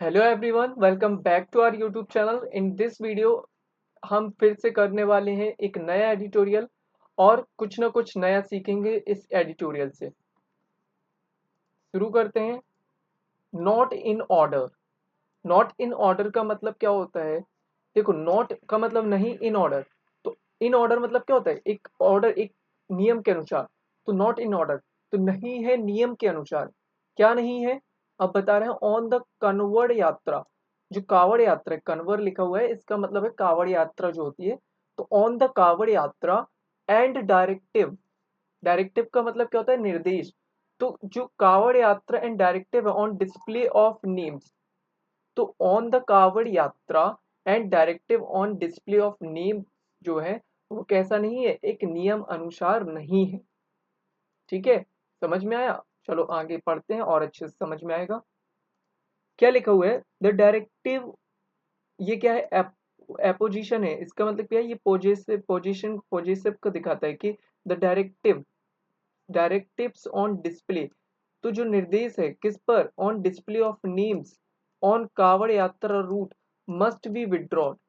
Hello everyone, welcome back to our YouTube channel. In this video हम फिर से करने वाले हैं एक नया एडिटोरियल और कुछ ना कुछ नया सीखेंगे इस एडिटोरियल से। शुरू करते हैं। Not in order. Not in order का मतलब क्या होता है? देखो, नॉट का मतलब नहीं इन ऑर्डर। तो इन ऑर्डर मतलब क्या होता है? एक ऑर्डर, एक नियम के अनुसार। तो नॉट इन ऑर्डर तो नहीं है नियम के अनुसार। क्या नहीं है? अब बता रहे हैं ऑन द कन्वर्ड यात्रा। जो कावड़ यात्रा, कन्वर लिखा हुआ है, इसका मतलब है कावड़ यात्रा जो होती है। तो ऑन द कावड़ यात्रा एंड डायरेक्टिव। डायरेक्टिव का मतलब क्या होता है? निर्देश। तो जो कावड़ यात्रा एंड डायरेक्टिव है ऑन डिस्प्ले ऑफ नेम्स। तो ऑन द कावड़ यात्रा and directive on display of name जो है वो कैसा नहीं है? एक नियम अनुसार नहीं है। ठीक है, समझ में आया? चलो आगे पढ़ते हैं और अच्छे से समझ में आएगा। क्या लिखा हुआ है? The directive. ये क्या है? एपोजिशन है। इसका मतलब क्या है? ये पोजेसिव, पोजीशन, पोजेसिव को दिखाता है कि the directive, directives on display. तो जो निर्देश है किस पर? On display of names on कावड़ Yatra route must be withdrawn.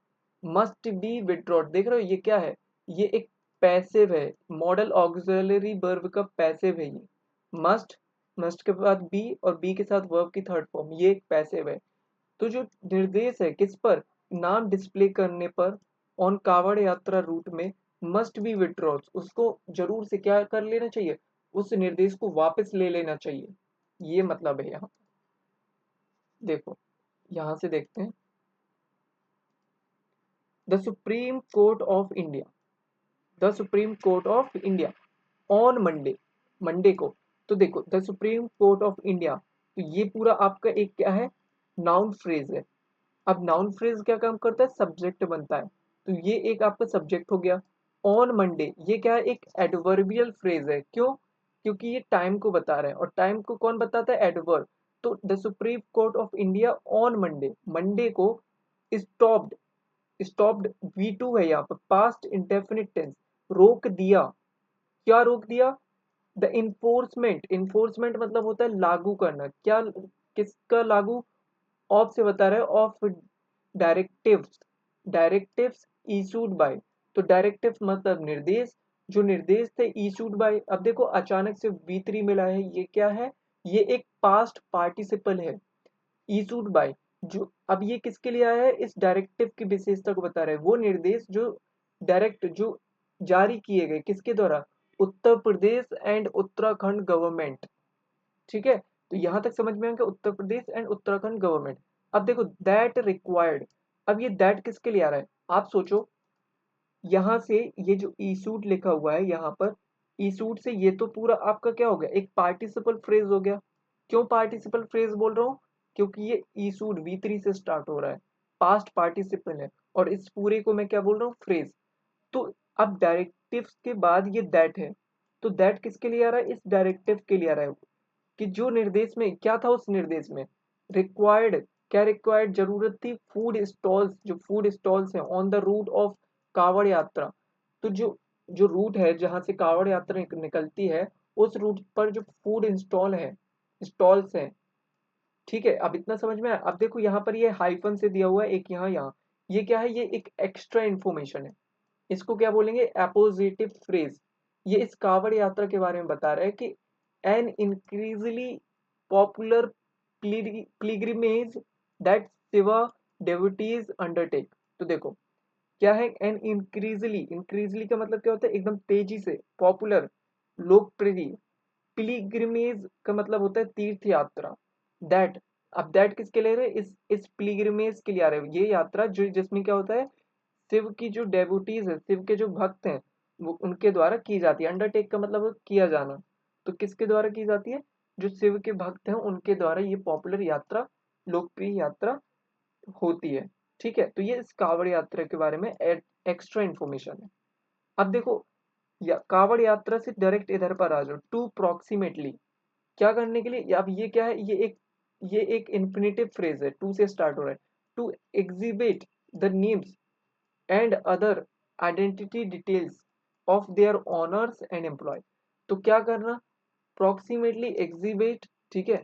Must be withdrawn, देख रहे हो ये क्या है? ये एक पैसिव है, मॉडल ऑक्सिलरी वर्ब का पैसिव है ये। मस्ट, मस्ट के बाद बी और बी के साथ वर्ब की थर्ड फॉर्म, ये एक पैसिव है। तो जो निर्देश है किस पर? नाम डिस्प्ले करने पर ऑन कावड़ यात्रा रूट में मस्ट बी विड्रॉ, उसको जरूर से क्या कर लेना चाहिए? उस निर्देश को वापस ले लेना चाहिए। ये मतलब है यहाँ। देखो, यहाँ से देखते हैं। The Supreme Court of India, the Supreme Court of India on Monday, Monday को। तो देखो, the Supreme Court of India, तो ये पूरा आपका एक क्या है? नाउन फ्रेज है। अब नाउन फ्रेज क्या काम करता है? सब्जेक्ट बनता है। तो ये एक आपका सब्जेक्ट हो गया। ऑन मंडे ये क्या है? एक एडवर्बियल फ्रेज है। क्यों? क्योंकि ये टाइम को बता रहे हैं और टाइम को कौन बताता है? एडवर्ब। तो the Supreme Court of India on Monday, Monday को स्टॉप्ड, स्टॉप्ड V2 है यहाँ पर, पास्ट इंडेफिनिट टेंस, रोक दिया। क्या रोक दिया? द इन्फोर्समेंट, इन्फोर्समेंट मतलब होता है लागू करना। क्या? किसका लागू? ऑफ से बता रहे हैं, of directives, directives issued by. तो डायरेक्टिव्स मतलब निर्देश, जो निर्देश थे इशूड बाय। अब देखो अचानक से V3 मिला है, ये क्या है? ये एक पास्ट पार्टिसिपल है। इशूड बाय, जो अब ये किसके लिए आया है? इस डायरेक्टिव की विशेषता को बता रहे हैं। वो निर्देश जो डायरेक्ट, जो जारी किए गए किसके द्वारा? Uttar Pradesh and Uttarakhand government. ठीक है, तो यहां तक समझ में आ गया, उत्तर प्रदेश एंड उत्तराखंड गवर्नमेंट। अब देखो दैट रिक्वायर्ड। अब ये दैट किसके लिए आ रहा है? आप सोचो, यहां से ये जो ईसूट लिखा हुआ है यहाँ पर, ईसूट से ये तो पूरा आपका क्या हो गया? एक पार्टिसिपल फ्रेज हो गया। क्यों पार्टिसिपल फ्रेज बोल रहा हूँ? क्योंकि ये ईसूट V3 से स्टार्ट हो रहा है, पास्ट पार्टिसिपल है, और इस पूरे को मैं क्या बोल रहा हूँ? फ्रेज। तो अब डायरेक्टिव के बाद ये दैट है। तो दैट किसके लिए आ रहा है? इस डायरेक्टिव के लिए आ रहा है कि जो निर्देश में क्या था? उस निर्देश में रिक्वायर्ड, क्या रिक्वायर्ड? जरूरत थी फूड स्टॉल्स, जो फूड स्टॉल्स हैं ऑन द रूट ऑफ कावड़ यात्रा। तो जो रूट है जहां से कावड़ यात्रा निकलती है, उस रूट पर जो फूड इंस्टॉल है, स्टॉल्स हैं। ठीक है, अब इतना समझ में आया? अब देखो यहाँ पर ये हाइफन से दिया हुआ है एक, यहाँ ये क्या है? ये एक एक्स्ट्रा इन्फॉर्मेशन है। इसको क्या बोलेंगे? एपोजिटिव फ्रेज। ये इस कावड़ यात्रा के बारे में बता रहा है कि an increasingly popular pilgrimage that Shiva devotees undertake. तो देखो क्या है? एन इंक्रीजली, इंक्रीजली का मतलब क्या होता है? एकदम तेजी से, पॉपुलर, लोकप्रिय। पिलिग्रिमेज का मतलब होता है तीर्थ यात्रा। दैट, अब दैट किसके ले रहे हैं? इस पिलिग्रिमेज के लिए आ रहे हैं। ये यात्रा जो जिसमें क्या होता है? शिव की जो डेवोटीज है, शिव के जो भक्त हैं, वो उनके द्वारा की जाती है। अंडरटेक का मतलब किया जाना। तो किसके द्वारा की जाती है? जो शिव के भक्त हैं उनके द्वारा ये पॉपुलर यात्रा, लोकप्रिय यात्रा होती है। ठीक है, तो ये इस कावड़ यात्रा के बारे में एक्स्ट्रा इन्फॉर्मेशन है। अब देखो, कावड़ यात्रा से डायरेक्ट इधर पर आ जाओ, टू प्रोक्सीमेटली। क्या करने के लिए? अब ये क्या है? ये एक इन्फिनेटिव फ्रेज है, टू से स्टार्ट हो रहा है। To exhibit the names and other identity details of their owners and employ. तो क्या करना? Proximately exhibit. ठीक है,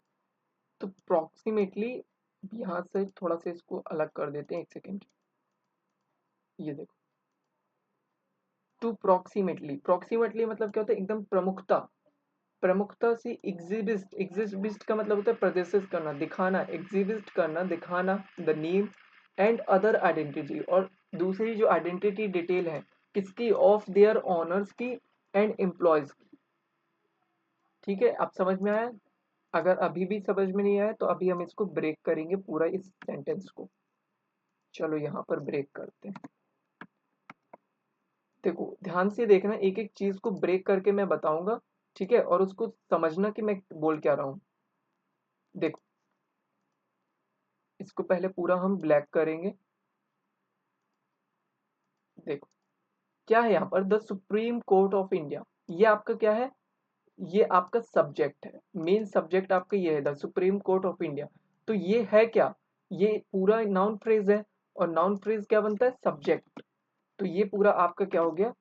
तो प्रोक्सीमेटली यहाँ से थोड़ा सा इसको अलग कर देते हैं, एक सेकेंड। ये देखो, टू प्रोक्सीमेटली, प्रोक्सीमेटली मतलब क्या होता है, एकदम प्रमुखता, प्रमुखता से एग्जिबिस्ट, एग्जिबिस्ट का मतलब होता है प्रदर्शित करना, दिखाना, एग्जिबिस्ट करना, दिखाना, the name and other identity, और दूसरी जो आइडेंटिटी डिटेल है किसकी, ऑफ देयर ऑनर्स की एंड एम्प्लॉयज की। ठीक है, अब समझ में आया? अगर अभी भी समझ में नहीं आया तो अभी हम इसको ब्रेक करेंगे पूरा इस सेंटेंस को। चलो यहाँ पर ब्रेक करते हैं। देखो ध्यान से देखना, एक एक चीज को ब्रेक करके मैं बताऊंगा, ठीक है, और उसको समझना कि मैं बोल क्या रहा हूँ। देखो, इसको पहले पूरा हम ब्लैक करेंगे। देखो क्या है यहाँ पर, the Supreme Court of India, ये आपका क्या है, ये आपका सब्जेक्ट है, मेन सब्जेक्ट आपका ये है, the Supreme Court of India. तो ये है क्या, ये पूरा नाउन फ्रेज है, और नाउन फ्रेज क्या बनता है, सब्जेक्ट। तो ये पूरा आपका क्या हो गया,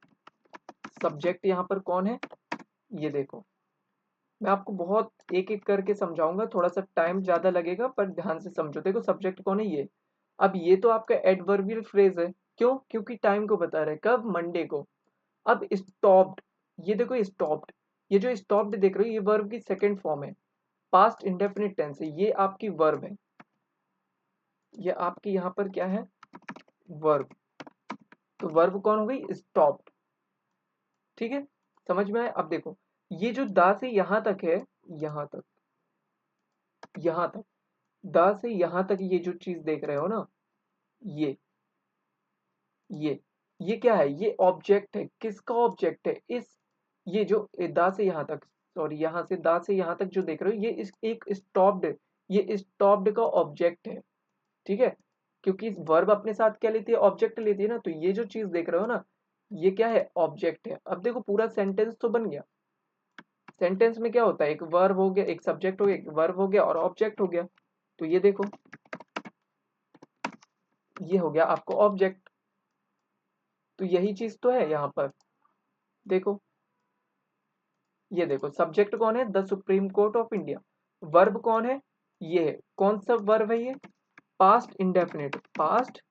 सब्जेक्ट। यहाँ पर कौन है, ये देखो, मैं आपको बहुत एक एक करके समझाऊंगा, थोड़ा सा टाइम ज्यादा लगेगा पर ध्यान से समझो। देखो सब्जेक्ट कौन है, ये। अब ये तो आपका एडवर्बियल फ्रेज है, क्यों, क्योंकि टाइम को बता रहा है, कब, मंडे को। अब स्टॉप्ड, ये देखो स्टॉप्ड, ये जो स्टॉप्ड देख रहे हो ये वर्ब की सेकंड फॉर्म है, पास्ट इंडेफिनिट टेंस है, ये आपकी वर्ब है, ये आपकी यहाँ पर क्या है, वर्ब। तो वर्ब कौन हो गई, स्टॉप्ड। ठीक है, समझ में आया? अब देखो, ये जो दा से यहाँ तक है, यहाँ तक, यहाँ तक, दा से यहाँ तक ये जो चीज देख रहे हो ना, ये ये ये क्या है, ये ऑब्जेक्ट है, किसका ऑब्जेक्ट है, इस, ये जो दा से यहाँ तक, सॉरी यहाँ से दा से यहाँ तक जो देख रहे हो ये इस एक स्टॉप्ड, ये स्टॉप्ड का ऑब्जेक्ट है। ठीक है, क्योंकि वर्ब अपने साथ क्या लेती है, ऑब्जेक्ट लेती है ना, तो ये जो चीज देख रहे हो ना, ये क्या है, ऑब्जेक्ट है। अब देखो पूरा सेंटेंस तो बन गया, सेंटेंस में क्या होता है, एक वर्ब हो गया, एक सब्जेक्ट हो गया, एक वर्ब हो गया और ऑब्जेक्ट हो गया। तो ये देखो, ये हो गया आपको ऑब्जेक्ट। तो यही चीज तो है यहाँ पर, देखो, ये देखो सब्जेक्ट कौन है, the Supreme Court of India. Verb कौन है, ये है, कौन सा वर्ब है ये, past indefinite, past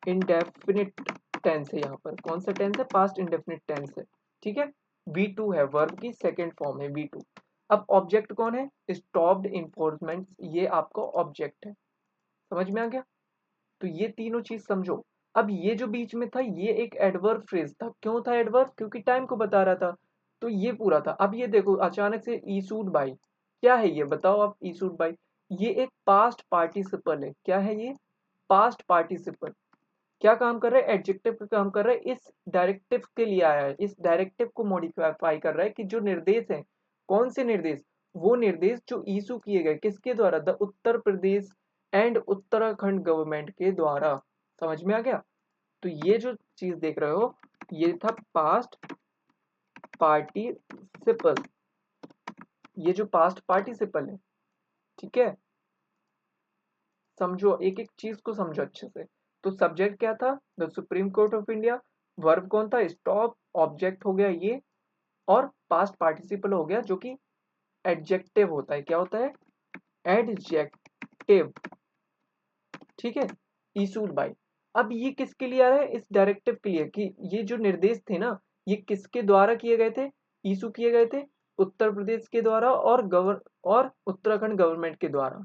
indefinite tense है, यहाँ पर कौन सा टेंस है, पास्ट इंडेफिनिट टेंस है। ठीक है, V2 है, वर्ब की सेकेंड फॉर्म है V2। अब ऑब्जेक्ट कौन है, स्टॉप्ड इन्फोर्समेंट, ये आपका ऑब्जेक्ट है। समझ में आ गया? तो ये तीनों चीज समझो। अब ये जो बीच में था ये एक एडवर्ब फ्रेज था, क्यों था एडवर्ब, क्योंकि टाइम को बता रहा था। तो ये पूरा था। अब ये देखो अचानक से ईसूड बाई, क्या है ये बताओ आप, ईसूड बाई, ये एक पास्ट पार्टिसिपल है। क्या है ये, पास्ट पार्टिसिपल। क्या काम कर रहा है, एडजेक्टिव का काम कर रहा है, इस डायरेक्टिव के लिए आया है, इस डायरेक्टिव को मॉडिफाई कर रहा है कि जो निर्देश है, कौन से निर्देश, वो निर्देश जो इशू किए गए किसके द्वारा, the Uttar Pradesh and Uttarakhand government के द्वारा। समझ में आ गया? तो ये जो चीज देख रहे हो ये था पास्ट पार्टिसिपल, ये जो पास्ट पार्टिसिपल है। ठीक है, समझो एक एक चीज को समझो अच्छे से। तो सब्जेक्ट क्या था, the Supreme Court of India. Verb कौन था, स्टॉप, ऑब्जेक्ट हो गया ये, और पास्ट पार्टिसिपल हो गया जो कि एडजेक्टिव होता है। क्या होता है, एडजेक्टिव। ठीक है, इशूड बाय। अब ये किसके लिए आ रहा है, इस डायरेक्टिव के लिए, कि ये जो निर्देश थे ना ये किसके द्वारा किए गए थे, इशू किए गए थे उत्तर प्रदेश के द्वारा और उत्तराखंड गवर्नमेंट के द्वारा।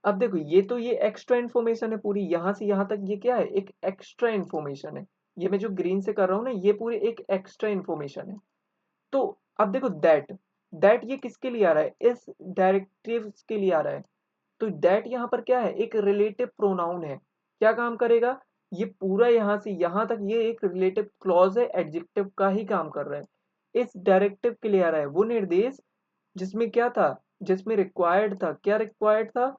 अब देखो ये तो ये एक्स्ट्रा इन्फॉर्मेशन है पूरी, यहाँ से यहाँ तक ये क्या है, एक एक्स्ट्रा इन्फॉर्मेशन है। ये मैं जो ग्रीन से कर रहा हूँ ना ये पूरी एक एक्स्ट्रा इन्फॉर्मेशन है। तो अब देखो दैट, दैट ये किसके लिए आ रहा है, इस डायरेक्टिव के लिए आ रहा है। तो दैट यहाँ पर क्या है, एक रिलेटिव प्रोनाउन है। क्या काम करेगा, ये पूरा यहाँ से यहाँ तक ये एक रिलेटिव क्लॉज है, एडजेक्टिव का ही काम कर रहा है, इस डायरेक्टिव के लिए आ रहा है वो निर्देश जिसमें क्या था, जिसमें रिक्वायर्ड था, क्या रिक्वायर्ड था,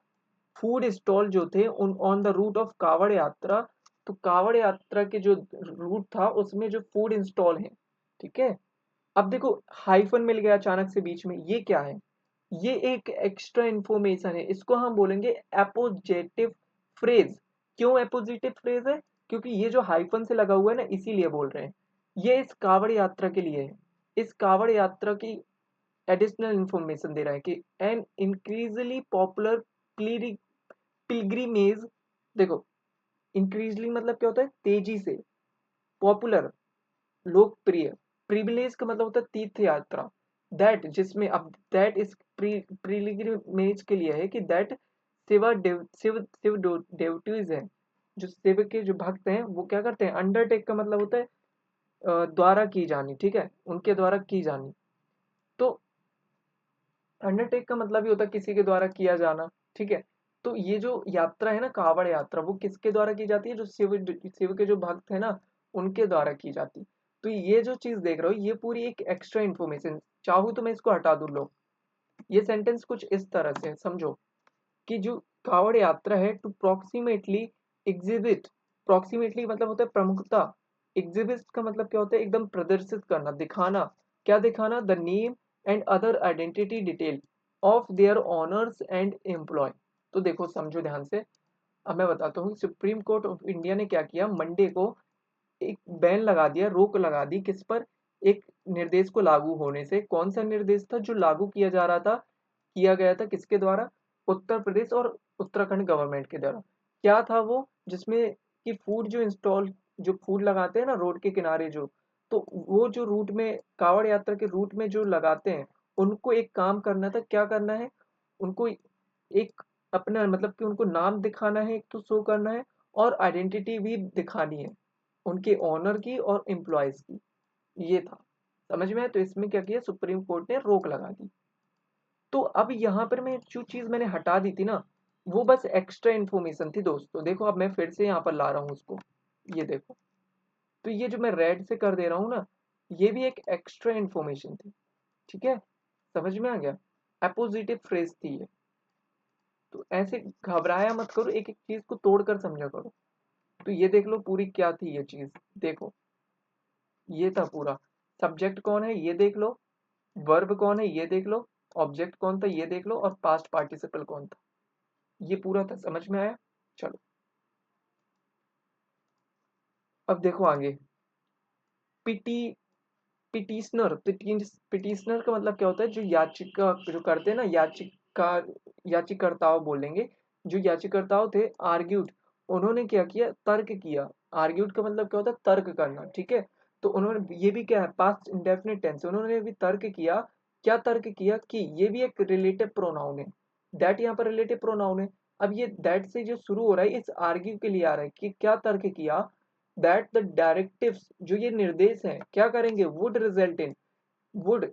फूड स्टॉल जो थे उन ऑन द रूट ऑफ कावड़ यात्रा। तो कावड़ यात्रा के जो रूट था उसमें जो फूड इंस्टॉल है। ठीक है, अब देखो हाइफन मिल गया अचानक से बीच में, ये क्या है, ये एक एक्स्ट्रा इंफॉर्मेशन है, इसको हम बोलेंगे एपोजिटिव फ्रेज। क्यों एपोजिटिव फ्रेज है, क्योंकि ये जो हाइफन से लगा हुआ है ना इसीलिए बोल रहे हैं। ये इस कावड़ यात्रा के लिए है, इस कावड़ यात्रा की एडिशनल इंफॉर्मेशन दे रहा है कि एन इंक्रीजली पॉपुलर पिलग्रिमेज, देखो इंक्रीजली मतलब क्या होता है, तेजी से, पॉपुलर लोकप्रिय, प्रिविलेज का मतलब होता है तीर्थ यात्रा, दैट जिसमें, अब दैट इस प्रिलिग्रिमेज के लिए है कि दैट शिव डेवटीज है, जो शिव के जो भक्त हैं वो क्या करते हैं, अंडरटेक का मतलब होता है द्वारा की जानी, ठीक है, उनके द्वारा की जानी। तो अंडरटेक का मतलब ही होता है किसी के द्वारा किया जाना, ठीक है। तो ये जो यात्रा है ना, कावड़ यात्रा, वो किसके द्वारा की जाती है, जो शिव के जो भक्त है ना, उनके द्वारा की जाती है। तो ये जो चीज देख रहे हो, ये पूरी एक एक्स्ट्रा इन्फॉर्मेशन, चाहूँ तो मैं इसको हटा दूं लो। ये सेंटेंस कुछ इस तरह से है, समझो कि जो कावड़ यात्रा है, टू प्रोक्सीमेटली एग्जिबिट, प्रोक्सीमेटली मतलब होता है प्रमुखता, एग्जिबिट का मतलब क्या होता है, एकदम प्रदर्शित करना, दिखाना, क्या दिखाना, the name and other identity detail of their owners and employ. तो देखो समझो ध्यान से, अब मैं बताता हूँ सुप्रीम कोर्ट ऑफ इंडिया ने क्या किया, मंडे को एक बैन लगा दिया, रोक लगा दी, किस पर, एक निर्देश को लागू होने से। कौन सा निर्देश था जो लागू किया जा रहा था, किया गया था किसके द्वारा, उत्तर प्रदेश और उत्तराखंड गवर्नमेंट के द्वारा। क्या था वो, जिसमें कि फूड जो इंस्टॉल, जो फूड लगाते हैं ना रोड के किनारे जो, तो वो जो रूट में, कावड़ यात्रा के रूट में जो लगाते हैं, उनको एक काम करना था, क्या करना है, उनको एक अपना मतलब कि उनको नाम दिखाना है, एक तो शो करना है, और आइडेंटिटी भी दिखानी है, उनके ओनर की और एम्प्लॉयज की। ये था, समझ में आया? तो इसमें क्या किया, सुप्रीम कोर्ट ने रोक लगा दी। तो अब यहाँ पर मैं जो चीज मैंने हटा दी थी ना, वो बस एक्स्ट्रा इन्फॉर्मेशन थी दोस्तों। देखो अब मैं फिर से यहाँ पर ला रहा हूँ उसको, ये देखो। तो ये जो मैं रेड से कर दे रहा हूँ ना, ये भी एक एक्स्ट्रा इन्फॉर्मेशन थी, ठीक है, समझ में आ गया, अपोजिटिव फ्रेज थी ये। तो ऐसे घबराया मत करो, एक एक चीज को तोड़ कर समझा करो। तो ये देख लो पूरी क्या थी ये चीज, देखो ये था पूरा, सब्जेक्ट कौन है ये देख लो, वर्ब कौन है ये देख लो, ऑब्जेक्ट कौन था ये देख लो, और पास्ट पार्टिसिपल कौन था, ये पूरा था, समझ में आया? चलो अब देखो आगे, पिटी पिटिशनर, पिटिशनर का मतलब क्या होता है, जो याचिका जो करते हैं ना, याचिकर्ताओं बोलेंगे, जो याचिकर्ताओं थे, आर्ग्यूड, उन्होंने क्या किया, तर्क किया। आर्ग्यूड का मतलब क्या होता है, तर्क करना, ठीक है। तो उन्होंने, ये भी क्या है, पास्ट इंडेफिनिट टेंस, उन्होंने भी तर्क किया। क्या तर्क किया, कि ये भी एक रिलेटिव प्रोनाउन है, दैट यहाँ पर रिलेटिव प्रोनाउन है। अब ये दैट से जो शुरू हो रहा है, इस आर्ग्यू के लिए आ रहा है कि क्या तर्क किया, दैट द डायरेक्टिव्स, जो ये निर्देश हैं, क्या करेंगे, वुड रिजल्ट इन, वुड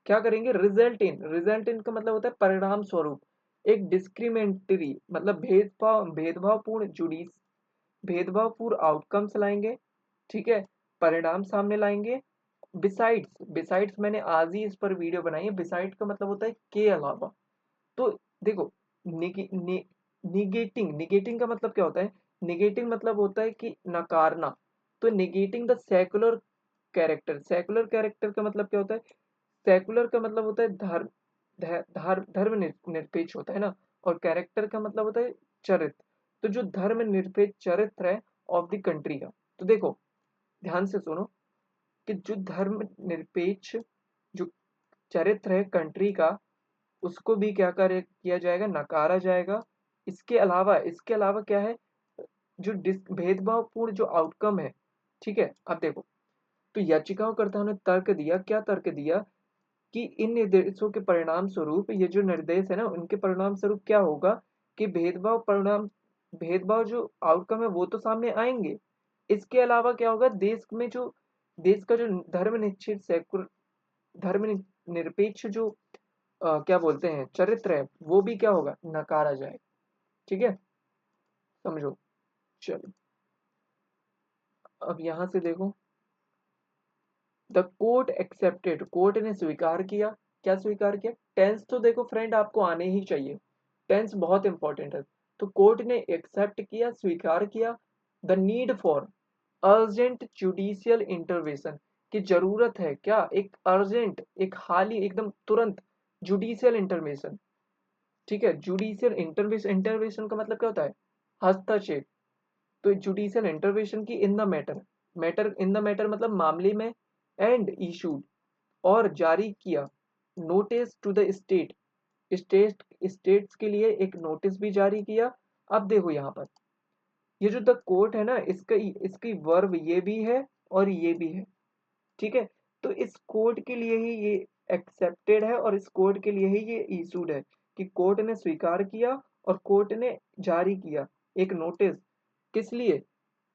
क्या करेंगे, रिजल्ट इन का मतलब होता है परिणाम स्वरूप, एक डिस्क्रिमिनेटरी मतलब भेदभावपूर्ण जुडिस, भेदभावपूर्ण आउटकम्स लाएंगे, ठीक है, परिणाम सामने लाएंगे। बिसाइड्स मैंने आज ही इस पर वीडियो बनाई है, बिसाइड का मतलब होता है के अलावा। तो देखो, निगेटिंग का मतलब क्या होता है, निगेटिंग मतलब होता है कि नकारना। तो negating the secular character, secular character का मतलब क्या होता है, सेकुलर का मतलब होता है धर्म निरपेक्ष होता है ना, और कैरेक्टर का मतलब होता है चरित्र। तो जो धर्म निरपेक्ष चरित्र है ऑफ द कंट्री का, तो देखो ध्यान से सुनो, कि जो धर्म निरपेक्ष जो चरित्र है कंट्री का, उसको भी क्या किया जाएगा, नकारा जाएगा। इसके अलावा क्या है, जो भेदभावपूर्ण जो आउटकम है, ठीक है। अब देखो, तो याचिकाकर्ताओं ने तर्क दिया, क्या तर्क दिया, कि इन निर्देशों के परिणाम स्वरूप, ये जो निर्देश है ना, उनके परिणाम स्वरूप क्या होगा, कि भेदभाव जो आउटकम है वो तो सामने आएंगे। इसके अलावा क्या होगा, देश का जो धर्म निरपेक्ष जो क्या बोलते हैं चरित्र है, वो भी क्या होगा, नकारा जाएगा, ठीक है, समझो। चलो अब यहां से देखो, द कोर्ट एक्सेप्टेड, कोर्ट ने स्वीकार किया। क्या स्वीकार किया, टेंस तो देखो फ्रेंड आपको आने ही चाहिए, टेंस बहुत इंपॉर्टेंट है। तो कोर्ट ने एक्सेप्ट किया, स्वीकार किया, the need for urgent judicial intervention, की जरूरत है, क्या, एक अर्जेंट, एक हाल ही एकदम तुरंत जुडिशियल इंटरवेंशन, ठीक है। जुडिशियल इंटरवेंशन का मतलब क्या होता है, हस्तक्षेप। तो जुडिशियल इंटरवेंशन की in the matter in the matter मतलब मामले में, एंड इशूड और जारी किया, नोटिस टू द स्टेट्स के लिए एक नोटिस भी जारी किया, अब देखो यहाँ पर ये जो द कोर्ट है ना, इसका इसकी वर्ब ये भी है और ये भी है, ठीक है। तो इस कोर्ट के लिए ही ये एक्सेप्टेड है और इस कोर्ट के लिए ही ये इशूड है कि कोर्ट ने स्वीकार किया और कोर्ट ने जारी किया एक नोटिस। किस लिए?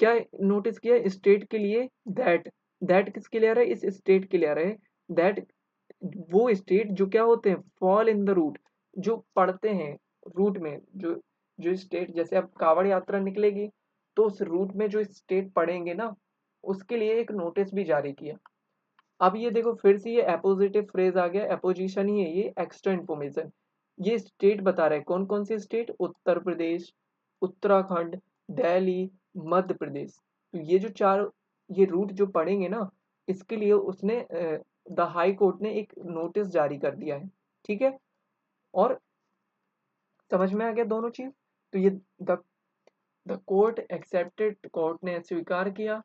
क्या नोटिस किया? स्टेट के लिए। दैट किसके लिए आ रहा है? इस स्टेट के लिए आ रहा है। दैट वो स्टेट जो क्या होते हैं, फॉल इन द रूट, जो पड़ते हैं रूट में, जो जो स्टेट, जैसे अब कांवड़ यात्रा निकलेगी तो उस रूट में जो स्टेट पड़ेंगे ना, उसके लिए एक नोटिस भी जारी किया। अब ये देखो फिर से ये अपोजिटिव फ्रेज आ गया, अपोजिशन ही है ये, एक्स्ट्रा इन्फॉर्मेशन। ये स्टेट बता रहे हैं, कौन कौन से स्टेट? उत्तर प्रदेश, उत्तराखंड, दिल्ली, मध्य प्रदेश। तो ये जो चार, ये रूट जो पड़ेंगे ना, इसके लिए उसने द हाई कोर्ट ने एक नोटिस जारी कर दिया है, ठीक है। और समझ में आ गया दोनों चीज? तो ये the the court accepted, court ने स्वीकार किया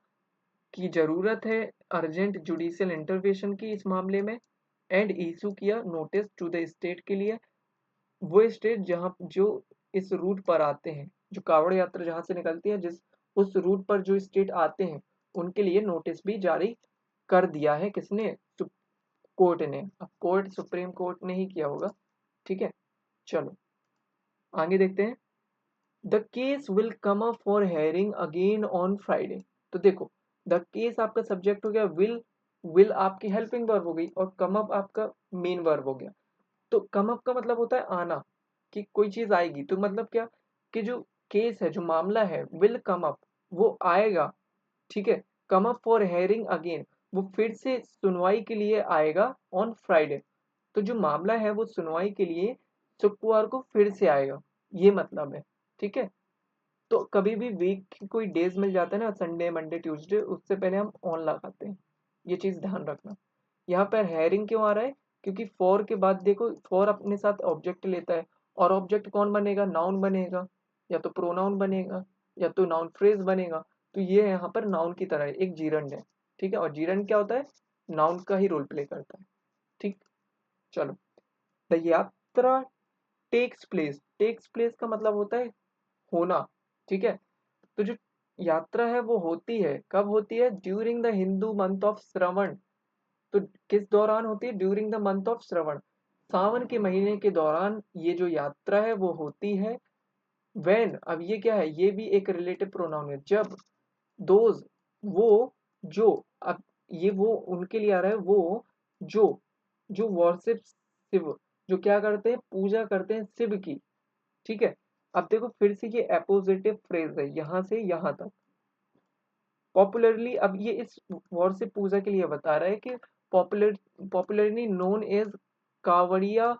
की ज़रूरत है अर्जेंट जुडिशियल इंटरवेंशन की इस मामले में, एंड इशू किया नोटिस टू द स्टेट के लिए, वो स्टेट जहाँ जो इस रूट पर आते हैं, जो कावड़ यात्रा जहाँ से निकलती है, जिस उस रूट पर जो स्टेट आते हैं उनके लिए नोटिस भी जारी कर दिया है। किसने? कोर्ट ने। अब कोर्ट सुप्रीम कोर्ट ने ही किया होगा, ठीक है। चलो आगे देखते हैं। The case will come up for hearing again on Friday. तो देखो द केस आपका सब्जेक्ट हो गया, विल आपकी हेल्पिंग वर्ब हो गई और कम अप आपका मेन वर्ब हो गया। तो कम अप का मतलब होता है आना, कि कोई चीज आएगी। तो मतलब क्या, कि जो केस है, जो मामला है, विल कम अप, वो आएगा, ठीक है। Come up for hearing again, वो फिर से सुनवाई के लिए आएगा ऑन फ्राइडे। तो जो मामला है वो सुनवाई के लिए शुक्रवार को फिर से आएगा, ये मतलब है, ठीक है। तो कभी भी वीक की कोई डेज मिल जाता है ना, संडे मंडे ट्यूसडे, उससे पहले हम ऑन लगाते हैं, ये चीज ध्यान रखना। यहाँ पर हेयरिंग क्यों आ रहा है? क्योंकि फॉर के बाद देखो, फॉर अपने साथ ऑब्जेक्ट लेता है, और ऑब्जेक्ट कौन बनेगा? नाउन बनेगा, या तो प्रोनाउन बनेगा, या तो नाउन फ्रेज बनेगा। तो ये यहाँ पर नाउन की तरह है, एक जीरंड है, ठीक है। और जीरंड क्या होता है? नाउन का ही रोल प्ले करता है, ठीक। चलो, द यात्रा टेक्स प्लेस का मतलब होता है होना, ठीक है। तो जो यात्रा है वो होती है, कब होती है? During the Hindu month of Shravan. तो किस दौरान होती है? During the month of Shravan, Sawan के महीने के दौरान ये जो यात्रा है वो होती है। व्हेन, अब ये क्या है? ये भी एक रिलेटिव प्रोनाउन है। जब, दोज, वो, जो, अब ये वो उनके लिए आ रहा है, वो जो जो वर्शिप शिव, जो क्या करते हैं? पूजा करते हैं शिव की, ठीक है। अब देखो फिर से ये अपोजिटिव फ्रेज है, यहां से यहां तक। पॉपुलरली, अब ये इस वर्शिप पूजा के लिए बता रहा है कि पॉपुलरली नोन एज कावड़िया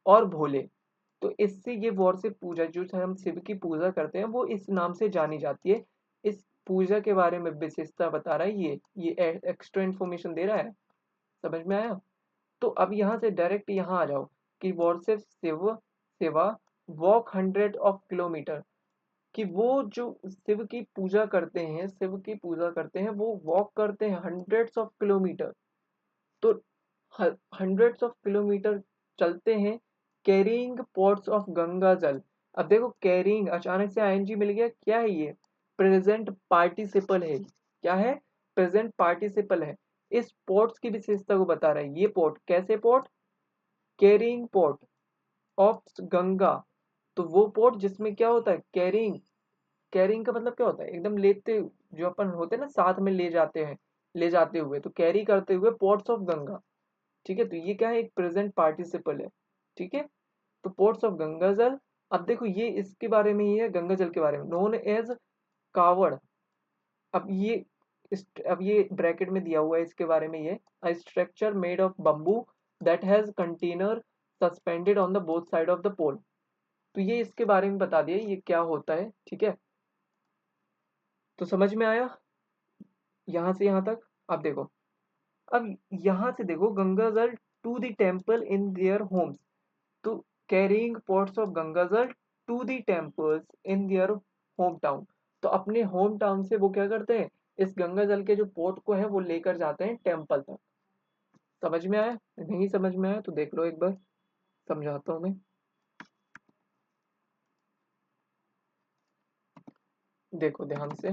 और भोले। तो इससे ये वर्शिप पूजा, जो हम शिव की पूजा करते हैं, वो इस नाम से जानी जाती है। इस पूजा के बारे में विशेषता बता रहा है ये एक्स्ट्रा इन्फॉर्मेशन दे रहा है। समझ में आया? तो अब यहाँ से डायरेक्ट यहाँ आ जाओ कि वर्शिप शिव सेवा वॉक 100 ऑफ किलोमीटर, कि वो जो शिव की पूजा करते हैं, शिव की पूजा करते हैं, वो वॉक करते हैं 100s ऑफ किलोमीटर। तो 100s ऑफ किलोमीटर चलते हैं, कैरिंग पॉट्स ऑफ गंगा जल। अब देखो कैरिंग, अचानक से आईएनजी मिल गया, क्या है ये? प्रेजेंट पार्टिसिपल है। क्या है? प्रेजेंट पार्टिसिपल है। इस पॉट्स की विशेषता को बता रहा है। ये पॉट कैसे pot? Carrying pot of Ganga. तो वो पॉट जिसमें क्या होता है? कैरिंग। कैरिंग का मतलब क्या होता है? एकदम लेते, जो अपन होते हैं ना साथ में ले जाते हैं, ले जाते हुए, तो कैरी करते हुए पोर्ट्स ऑफ गंगा, ठीक है। तो ये क्या है? एक प्रेजेंट पार्टिसिपल है, ठीक है। तो पोर्ट्स ऑफ गंगा जल। अब देखो ये इसके बारे में ही है, गंगा जल के बारे में, नोन एज कावड़। अब ये अब ये ब्रैकेट में दिया हुआ है इसके बारे में, ये a structure made of bamboo that has container suspended on the both side of the pole. तो ये इसके बारे में बता दिया ये क्या होता है, ठीक है। तो समझ में आया यहाँ से यहाँ तक? अब देखो, अब यहाँ से देखो, Gangajal to the temple in their homes. तो carrying pots of Gangajal to the temples in their home town. तो अपने होम टाउन से वो क्या करते हैं? इस गंगा जल के जो पोर्ट को है वो लेकर जाते हैं टेम्पल तक। समझ में आया? नहीं समझ में आया तो देख लो एक बार, समझाता हूँ मैं। देखो ध्यान से,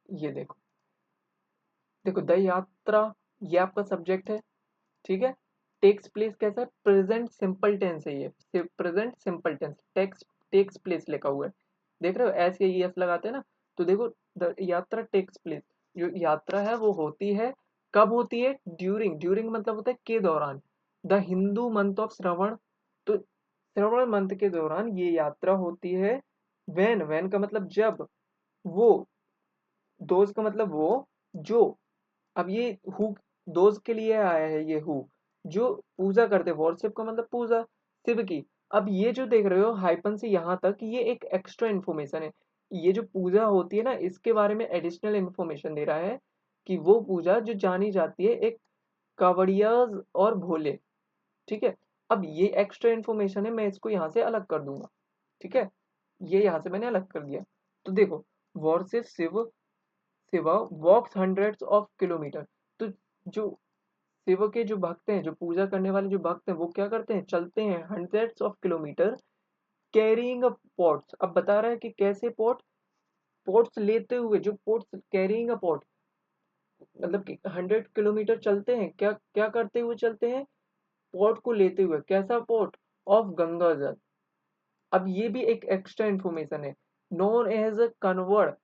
ये देखो, देखो द यात्रा, ये आपका सब्जेक्ट है, ठीक है। टेक्स प्लेस कैसा है, प्रेजेंट सिंपल टेंस है, ये present simple tense, takes place लिखा हुआ है, देख रहे हो, एस या एस लगाते हैं ना, तो देखो द यात्रा टेक्स प्लेस, जो यात्रा है वो होती है, कब होती है, ड्यूरिंग, ड्यूरिंग मतलब होता है के दौरान, the Hindu month of Shravan, तो श्रवण मंथ के दौरान ये यात्रा होती है। वेन का मतलब जब, वो, दोज का मतलब वो, जो, अब ये हु दोस्त के लिए आया है, ये हु जो पूजा करते, वर्शिप का मतलब पूजा, शिव की। अब ये जो देख रहे हो हाइपन से यहाँ तक, ये एक एक्स्ट्रा इन्फॉर्मेशन है, ये जो पूजा होती है ना, इसके बारे में एडिशनल इन्फॉर्मेशन दे रहा है, कि वो पूजा जो जानी जाती है एक कावड़ियाज और भोले, ठीक है। अब ये एक्स्ट्रा इन्फॉर्मेशन है, मैं इसको यहाँ से अलग कर दूंगा, ठीक है, ये यहाँ से मैंने अलग कर दिया। तो देखो, worship Shiv, Shiva walks hundreds of kilometre, तो जो शिव के जो भक्त हैं, जो पूजा करने वाले जो भक्त हैं, वो क्या करते हैं, चलते हैं hundreds of kilometre, carrying a pots, अब बता रहा है कि कैसे पॉट, पॉट्स लेते हुए, जो पॉट्स कैरिंग अ पॉट, मतलब कि 100 किलोमीटर चलते हैं, क्या क्या करते हुए चलते हैं, पॉट को लेते हुए, कैसा पॉट, ऑफ गंगा जल। अब ये भी एक एक्स्ट्रा इन्फॉर्मेशन है, नोन एज अ कन्वर्ड,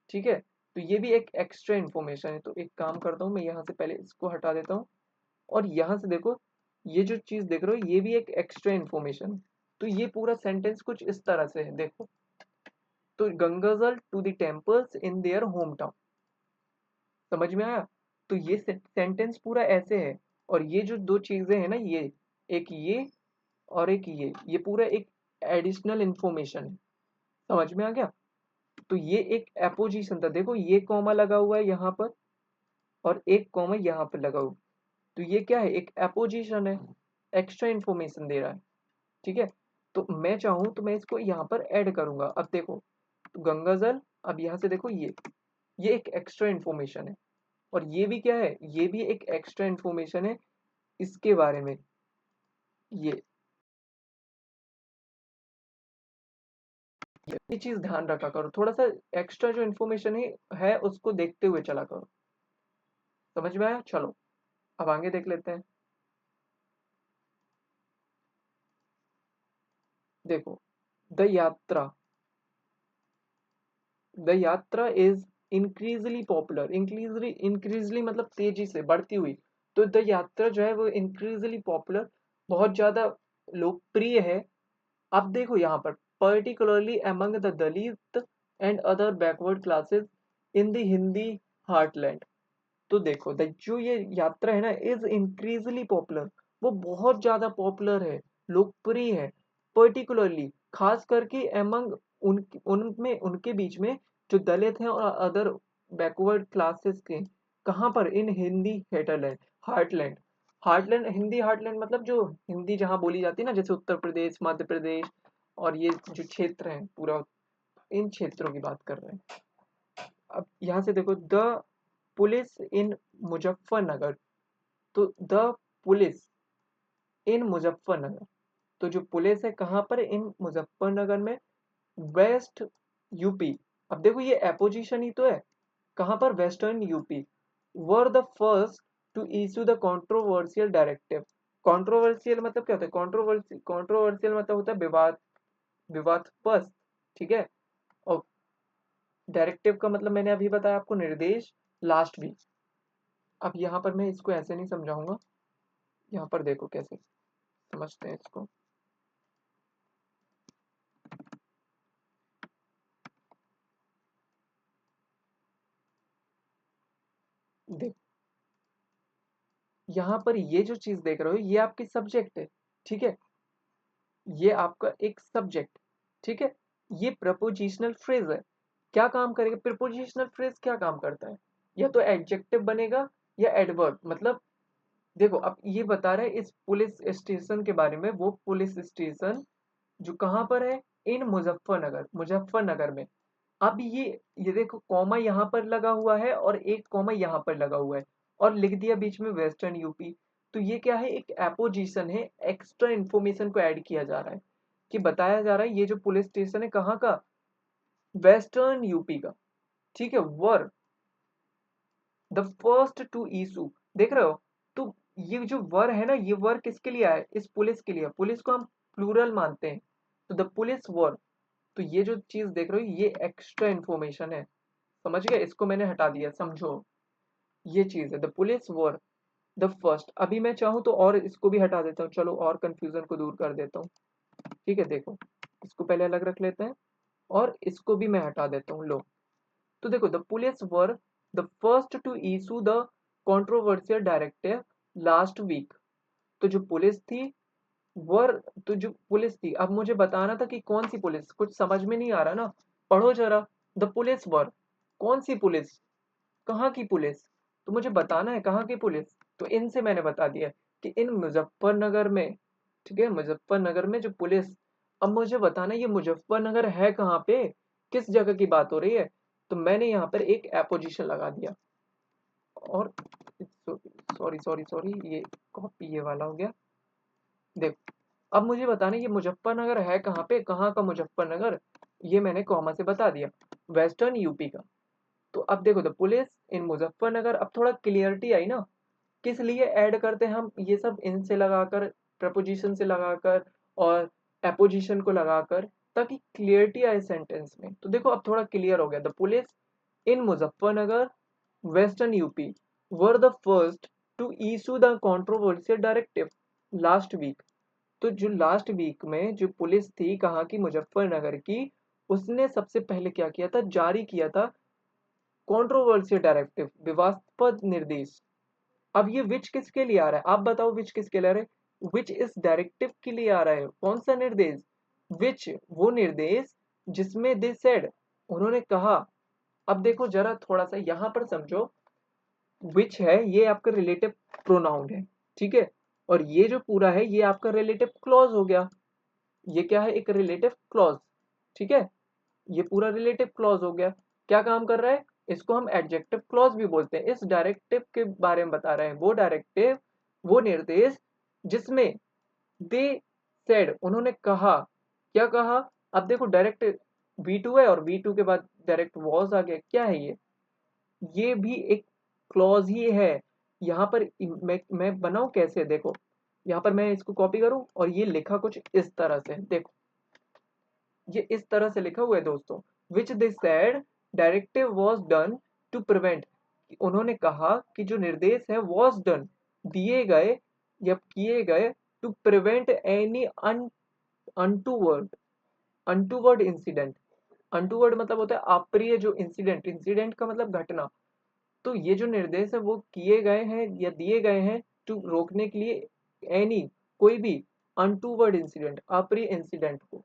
ठीक है, तो ये भी एक एक्स्ट्रा इन्फॉर्मेशन है। तो एक काम करता हूँ, मैं यहाँ से पहले इसको हटा देता हूँ, और यहाँ से देखो, ये जो चीज देख रहे हो, ये भी एक एक्स्ट्रा इन्फॉर्मेशन है। तो ये पूरा सेंटेंस कुछ इस तरह से है, देखो, तो Gangajal to the temples in their home town, समझ में आया। तो ये सेंटेंस पूरा ऐसे है, और ये जो दो चीजें हैं ना, ये एक ये और एक ये पूरा एक एडिशनल इन्फॉर्मेशन है, समझ में आ गया। तो ये एक एपोजिशन था, देखो ये कॉमा लगा हुआ है यहाँ पर, और एक कॉमा यहाँ पर लगा हुआ, तो ये क्या है, एक एपोजिशन है, एक्स्ट्रा इन्फॉर्मेशन दे रहा है, ठीक है। तो मैं चाहूँ तो मैं इसको यहाँ पर ऐड करूंगा, अब देखो, तो गंगा जल, अब यहाँ से देखो ये एक एक्स्ट्रा इन्फॉर्मेशन है, और ये भी क्या है, ये भी एक एक्स्ट्रा इन्फॉर्मेशन है इसके बारे में, ये चीज ध्यान रखा करो, थोड़ा सा एक्स्ट्रा जो इन्फॉर्मेशन है उसको देखते हुए चला करो, समझ में आया। चलो अब आगे देख लेते हैं, देखो, द यात्रा, द यात्रा इज इंक्रीजली पॉपुलर, इंक्रीजली मतलब तेजी से बढ़ती हुई, तो द यात्रा जो है वो इंक्रीजली पॉपुलर, बहुत ज्यादा लोकप्रिय है। अब देखो यहाँ पर, particularly among the Dalit and other backward classes in the Hindi heartland, तो देखो जो ये यात्रा है ना, इज इंक्रीजली पॉपुलर, वो बहुत ज्यादा पॉपुलर है, लोकप्रिय है, पर्टिकुलरली खास करके एमंग, उनमें उनके बीच में, जो दलित हैं और अदर बैकवर्ड क्लासेस के, कहाँ पर, in Hindi heartland, heartland, heartland, Hindi heartland मतलब जो हिंदी जहाँ बोली जाती है ना, जैसे उत्तर प्रदेश, मध्य प्रदेश, और ये जो क्षेत्र हैं पूरा, इन क्षेत्रों की बात कर रहे हैं। अब यहाँ से देखो, द पुलिस इन मुजफ्फरनगर, तो द पुलिस इन मुजफ्फरनगर, तो जो पुलिस है कहाँ पर, इन मुजफ्फरनगर में, वेस्ट यूपी, अब देखो ये एपोजिशन ही तो है, कहाँ पर, western UP, were the first to issue the controversial directive, controversial मतलब क्या होता है, कंट्रोवर्शियल मतलब होता है विवाद, विवादास्पद, ठीक है, और डायरेक्टिव का मतलब मैंने अभी बताया आपको, निर्देश, लास्ट वीक। अब यहाँ पर मैं इसको ऐसे नहीं समझाऊंगा, यहाँ पर देखो कैसे समझते हैं इसको, देखो यहाँ पर ये जो चीज देख रहे हो, ये आपकी सब्जेक्ट है, ठीक है, ये आपका एक सब्जेक्ट, ठीक है, ये प्रपोजिशनल फ्रेज है, क्या काम करेगा, प्रपोजिशनल फ्रेज क्या काम करता है, या तो एडजेक्टिव बनेगा या एडवर्ब, मतलब देखो अब ये बता रहे हैं इस पुलिस स्टेशन के बारे में, वो पुलिस स्टेशन जो कहाँ पर है, इन मुजफ्फरनगर, मुजफ्फरनगर में। अब ये देखो, कॉमा यहाँ पर लगा हुआ है और एक कॉमा यहाँ पर लगा हुआ है, और लिख दिया बीच में वेस्टर्न यूपी, तो ये क्या है, एक एपोजिशन है, एक्स्ट्रा इन्फॉर्मेशन को ऐड किया जा रहा है कि बताया जा रहा है ये जो पुलिस स्टेशन है कहाँ का, वेस्टर्न यूपी का, ठीक है। Were the first to issue, देख रहे हो, तो ये जो वर है ना, ये वर किसके लिए है, इस पुलिस के लिए। पुलिस को हम प्लूरल मानते हैं, तो द पुलिस वर, तो ये जो चीज देख रहे हो ये एक्स्ट्रा इन्फॉर्मेशन है, समझ गए, इसको मैंने हटा दिया, समझो, ये चीज है the police were the first. अभी मैं चाहूँ तो और इसको भी हटा देता हूँ, चलो और कंफ्यूजन को दूर कर देता हूँ, ठीक है। देखो इसको पहले अलग रख लेते हैं और इसको भी मैं हटा देता हूँ, लो। तो देखो the police were the first to issue the controversial directive last week. तो जो पुलिस थी, वर, तो जो पुलिस थी, अब मुझे बताना था कि कौन सी पुलिस, कुछ समझ में नहीं आ रहा ना, पढ़ो जरा। द पुलिस वर, कौन सी पुलिस, कहाँ की पुलिस, तो मुझे बताना है कहाँ की पुलिस। तो इनसे मैंने बता दिया कि इन मुजफ्फरनगर में, ठीक है, मुजफ्फरनगर में जो पुलिस, अब मुझे बताना ये मुजफ्फरनगर है कहाँ पे, किस जगह की बात हो रही है। तो मैंने यहाँ पर एक एपोजिशन लगा दिया, और सॉरी सॉरी सॉरी, ये कॉपी ये वाला हो गया। देखो अब मुझे बताना ये मुजफ्फरनगर है कहाँ पे, कहाँ का मुजफ्फरनगर, ये मैंने कॉमा से बता दिया, वेस्टर्न यूपी का। तो अब देखो द पुलिस इन मुजफ्फरनगर, अब थोड़ा क्लियरिटी आई ना, किस लिए ऐड करते हैं हम ये सब इन से लगाकर, प्रपोजिशन से लगाकर और एपोजिशन को लगाकर, ताकि क्लियरिटी आए सेंटेंस में। तो देखो अब थोड़ा क्लियर हो गया, the police in Muzaffarnagar western UP were the first to issue the controversial directive last week. तो जो लास्ट वीक में जो पुलिस थी कहाँ की, मुजफ्फरनगर की, उसने सबसे पहले क्या किया था, जारी किया था कंट्रोवर्शियल डायरेक्टिव, विवादास्पद निर्देश। अब ये विच किसके लिए आ रहा है, आप बताओ, विच किसके लिए आ रहा है, विच इस डायरेक्टिव के लिए आ रहा है, कौन सा निर्देश, विच, वो निर्देश जिसमें दे सेड, उन्होंने कहा। अब देखो जरा थोड़ा सा यहाँ पर समझो, विच है ये आपका रिलेटिव प्रोनाउन है, ठीक है, और ये जो पूरा है ये आपका रिलेटिव क्लॉज हो गया, ये क्या है, एक रिलेटिव क्लॉज, ठीक है, ये पूरा रिलेटिव क्लॉज हो गया। क्या काम कर रहा है, इसको हम एडजेक्टिव क्लॉज भी बोलते हैं। इस डायरेक्टिव के बारे में बता रहे हैं, वो डायरेक्टिव, वो निर्देश जिसमें दे सेड, उन्होंने कहा, क्या कहा। अब देखो डायरेक्ट V2 है और V2 के बाद डायरेक्ट वॉज आ गया, क्या है ये भी एक क्लॉज ही है। यहाँ पर मैं बनाऊं कैसे, देखो यहाँ पर मैं इसको कॉपी करूं और ये लिखा कुछ इस तरह से, देखो ये इस तरह से लिखा हुआ है दोस्तों, which they said directive was done to prevent, उन्होंने कहा कि जो निर्देश है वॉज डन, दिए गए या किए गए, to prevent any untoward, untoward incident, untoward मतलब होता है अप्रिय जो इंसिडेंट, इंसिडेंट का मतलब घटना। तो ये जो निर्देश है वो किए गए हैं या दिए गए हैं टू रोकने के लिए एनी, कोई भी अनटूवर्ड इंसिडेंट, अप्रिय इंसिडेंट को।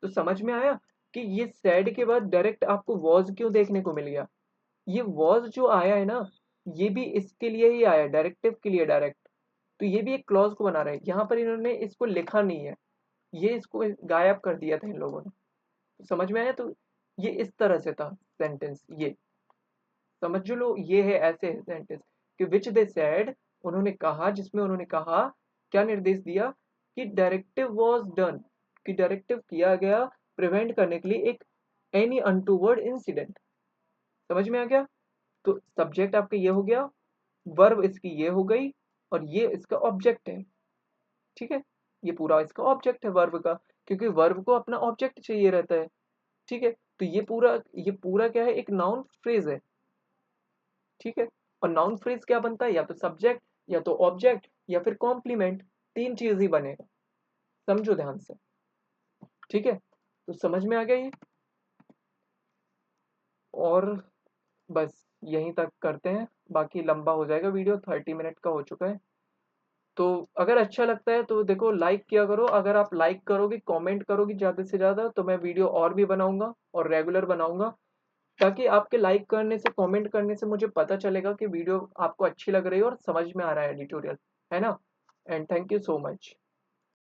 तो समझ में आया कि ये सैड के बाद डायरेक्ट आपको वॉज क्यों देखने को मिल गया। ये वॉज जो आया है ना, ये भी इसके लिए ही आया, डायरेक्टिव के लिए डायरेक्ट। तो ये भी एक क्लॉज को बना रहे हैं, यहाँ पर इन्होंने इसको लिखा नहीं है, ये इसको गायब कर दिया था इन लोगों ने। तो समझ में आया, तो ये इस तरह से था सेंटेंस, ये समझ लो, ये है ऐसे सेंटेंस कि विच दे सेड, उन्होंने कहा, जिसमें उन्होंने कहा, क्या निर्देश दिया, कि डायरेक्टिव वाज डन, कि डायरेक्टिव किया गया प्रिवेंट करने के लिए एक एनी अनटूवर्ड इंसिडेंट। समझ में आ गया। तो सब्जेक्ट आपका ये हो गया, वर्ब इसकी ये हो गई, और ये इसका ऑब्जेक्ट है, ठीक है, ये पूरा इसका ऑब्जेक्ट है वर्ब का, क्योंकि वर्ब को अपना ऑब्जेक्ट चाहिए रहता है, ठीक है। तो ये पूरा क्या है, एक नाउन फ्रेज है, ठीक है। और नाउन फ्रेज क्या बनता है, या तो सब्जेक्ट, या तो ऑब्जेक्ट, या फिर कॉम्प्लीमेंट, तीन चीज ही बनेगा, समझो ध्यान से, ठीक है। तो समझ में आ गया ये, और बस यहीं तक करते हैं, बाकी लंबा हो जाएगा वीडियो, 30 मिनट का हो चुका है। तो अगर अच्छा लगता है तो देखो लाइक किया करो, अगर आप लाइक करोगे, कमेंट करोगे ज़्यादा से ज़्यादा, तो मैं वीडियो और भी बनाऊंगा और रेगुलर बनाऊंगा, ताकि आपके लाइक करने से, कमेंट करने से मुझे पता चलेगा कि वीडियो आपको अच्छी लग रही है और समझ में आ रहा है एडिटोरियल, है ना। And thank you so much.